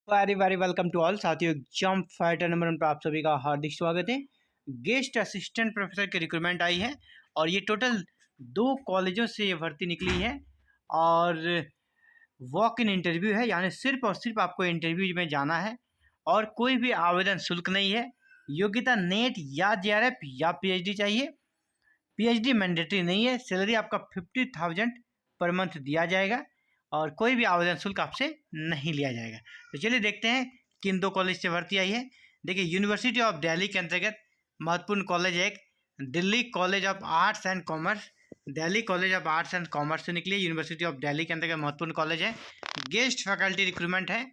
Very very welcome to all साथियों। Exam fighter number 1 पर आप सभी का हार्दिक स्वागत है। गेस्ट असिस्टेंट प्रोफेसर की रिक्रूटमेंट आई है और ये टोटल 2 कॉलेजों से ये भर्ती निकली है और वॉक इन इंटरव्यू है, यानी सिर्फ और सिर्फ आपको इंटरव्यू में जाना है और कोई भी आवेदन शुल्क नहीं है। योग्यता नेट या जेआरएफ या पीएचडी चाहिए। पीएचडी मैंडेटरी नहीं है। सैलरी आपका 50,000 पर मंथ दिया जाएगा और कोई भी आवेदन शुल्क आपसे नहीं लिया जाएगा। तो चलिए देखते हैं किन 2 कॉलेज से भर्ती आई है। देखिए, यूनिवर्सिटी ऑफ दिल्ली के अंतर्गत महत्वपूर्ण कॉलेज है एक Delhi college of arts and commerce. Delhi college of arts and commerce से निकली यूनिवर्सिटी ऑफ दिल्ली के अंतर्गत महत्वपूर्ण कॉलेज है। गेस्ट फैकल्टी रिक्रूटमेंट है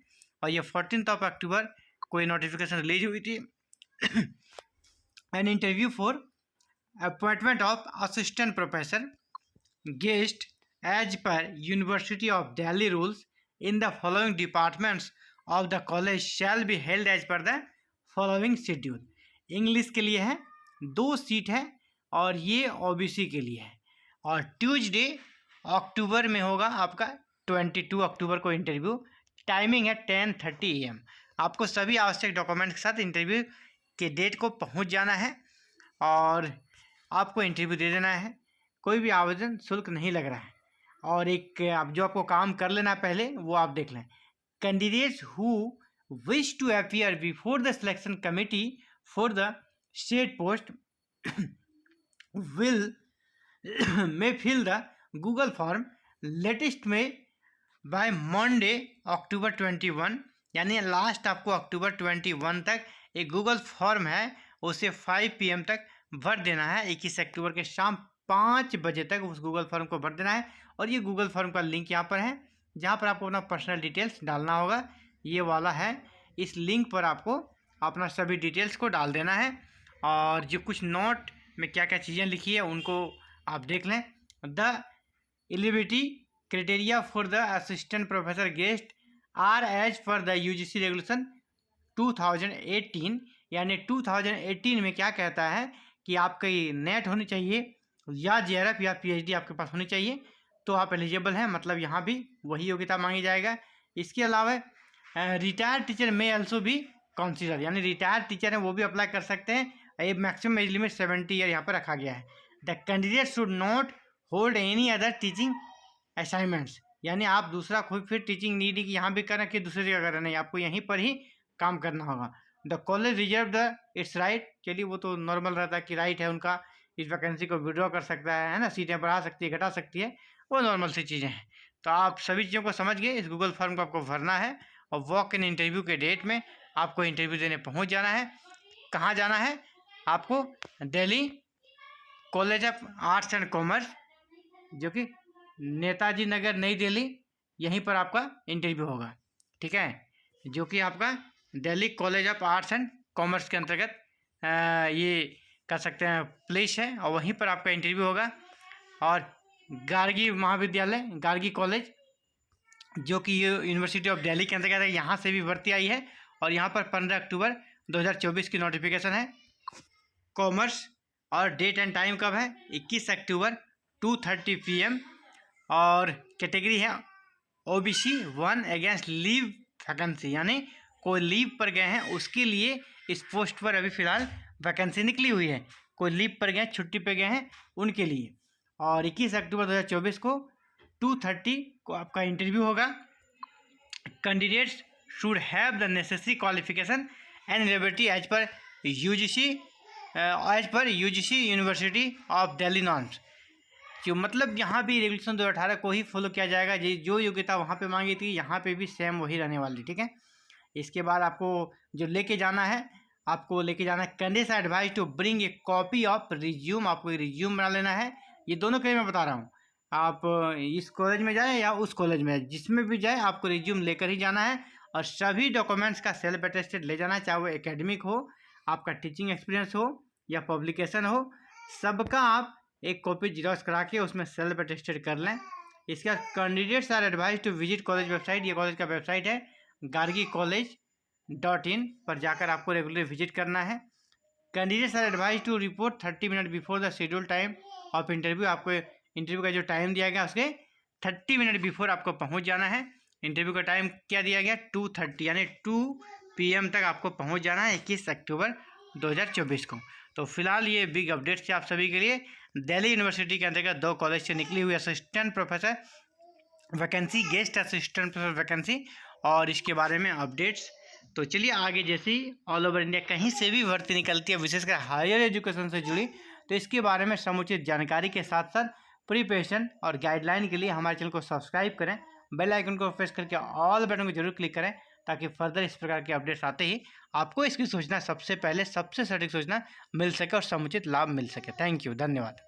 और ये 14 अक्टूबर को नोटिफिकेशन रिलीज हुई थी। An interview for appointment of assistant professor guest as per University of Delhi rules in the following departments of the college shall be held as per the following schedule। English के लिए है, 2 seat है और ये OBC के लिए है और ट्यूसडे अक्टूबर में होगा आपका 22 अक्टूबर को इंटरव्यू। टाइमिंग है 10:30 AM। आपको सभी आवश्यक डॉक्यूमेंट के साथ इंटरव्यू के डेट को पहुंच जाना है और आपको इंटरव्यू दे देना है। कोई भी आवेदन शुल्क नहीं लग रहा है और एक आप जो आपको काम कर लेना पहले वो आप देख लें। Candidates who wish to appear before the selection committee for the state post will may fill the Google form latest में बाय मंडे अक्टूबर 21, यानी लास्ट आपको अक्टूबर 21 तक एक गूगल फॉर्म है उसे 5 PM तक भर देना है। 21 अक्टूबर के शाम 5 बजे तक उस गूगल फॉर्म को भर देना है और ये गूगल फॉर्म का लिंक यहाँ पर है जहाँ पर आपको अपना पर्सनल डिटेल्स डालना होगा। ये वाला है, इस लिंक पर आपको अपना सभी डिटेल्स को डाल देना है और जो कुछ नोट में क्या क्या चीज़ें लिखी है उनको आप देख लें। The eligibility criteria for the assistant professor guest are as per the UGC regulation 2018, यानी 2018 में क्या कहता है कि आपकी नेट होनी चाहिए या जेआरएफ या पीएचडी आपके पास होनी चाहिए तो आप एलिजिबल हैं, मतलब यहाँ भी वही योग्यता मांगी जाएगा। इसके अलावा रिटायर्ड टीचर में ऑल्सो भी कंसीडर, यानी रिटायर्ड टीचर हैं वो भी अप्लाई कर सकते हैं। ये मैक्सिमम एज लिमिट 70 ईयर यहाँ पर रखा गया है। The candidate should not hold any other teaching assignments, यानी आप दूसरा कोई फिर टीचिंग नहीं कि यहाँ भी करें कि दूसरी जगह करें, नहीं, आपको यहीं पर ही काम करना होगा। The college reserve the it's right, चलिए वो तो नॉर्मल रहता है कि राइट है उनका इस वैकेंसी को विड्रॉ कर सकता है ना, सीटें बढ़ा सकती है घटा सकती है, वो नॉर्मल सी चीज़ें हैं। तो आप सभी चीज़ों को समझ गए। इस गूगल फॉर्म को आपको भरना है और वॉक इन इंटरव्यू के डेट में आपको इंटरव्यू देने पहुंच जाना है। कहाँ जाना है आपको? Delhi college of arts and commerce, जो कि नेताजी नगर नई दिल्ली, यहीं पर आपका इंटरव्यू होगा। ठीक है, जो कि आपका Delhi college of arts and commerce के अंतर्गत ये कर सकते हैं प्लेस है और वहीं पर आपका इंटरव्यू होगा। और गार्गी महाविद्यालय, गार्गी कॉलेज, जो कि ये यूनिवर्सिटी ऑफ दिल्ली के अंतर्गत है, यहाँ से भी भर्ती आई है और यहाँ पर 15 अक्टूबर 2024 की नोटिफिकेशन है। कॉमर्स और डेट एंड टाइम कब है? 21 अक्टूबर 2:30 PM और कैटेगरी है ओबीसी 1 अगेंस्ट लीव वैकेंसी, यानी कोई लीव पर गए हैं उसके लिए इस पोस्ट पर अभी फ़िलहाल वैकेंसी निकली हुई है। कोई लीव पर गए, छुट्टी पे गए हैं उनके लिए। और 21 अक्टूबर 2024 को 2:30 को आपका इंटरव्यू होगा। Candidates should have the necessary qualification and eligibility as per UGC university of Delhi norms, जो मतलब यहाँ भी रेगुलेशन 2018 को ही फॉलो किया जाएगा। जो योग्यता वहाँ पे मांगी थी यहाँ पे भी सेम वही रहने वाली। ठीक है, इसके बाद आपको जो लेके जाना है, आपको लेके जाना है candidates advise to bring a copy of resume. आपको रिज्यूम बना लेना है। ये दोनों के लिए मैं बता रहा हूँ, आप इस कॉलेज में जाएँ या उस कॉलेज में, जिसमें भी जाए आपको रिज्यूम लेकर ही जाना है और सभी डॉक्यूमेंट्स का सेल्फ अटेस्टेड ले जाना है, चाहे वो एकेडमिक हो, आपका टीचिंग एक्सपीरियंस हो या पब्लिकेशन हो, सबका आप एक कॉपी जिरॉक्स करा के उसमें सेल्फ अटेस्टेड कर लें। इसके बाद candidates are advise to visit college website, ये कॉलेज का वेबसाइट है gargicollege.in पर जाकर आपको रेगुलर विजिट करना है। Candidates are advise to report 30 minute before the schedule time of interview. आपको इंटरव्यू का जो टाइम दिया गया उसके 30 मिनट बिफोर आपको पहुंच जाना है। इंटरव्यू का टाइम क्या दिया गया 2:30 यानी 2 PM तक आपको पहुंच जाना है 21 अक्टूबर 2024 को। तो फिलहाल ये बिग अपडेट्स थे आप सभी के लिए। दिल्ली यूनिवर्सिटी के अंतर्गत 2 कॉलेज से निकली हुई assistant professor vacancy, guest assistant professor vacancy और इसके बारे में अपडेट्स। तो चलिए आगे, जैसे ही ऑल ओवर इंडिया कहीं से भी भर्ती निकलती है विशेषकर हायर एजुकेशन से जुड़ी, तो इसके बारे में समुचित जानकारी के साथ साथ प्रिपरेशन और गाइडलाइन के लिए हमारे चैनल को सब्सक्राइब करें, बेल आइकन को प्रेस करके ऑल बटन को जरूर क्लिक करें ताकि फर्दर इस प्रकार के अपडेट्स आते ही आपको इसकी सूचना सबसे पहले, सबसे सटीक सूचना मिल सके और समुचित लाभ मिल सके। थैंक यू, धन्यवाद।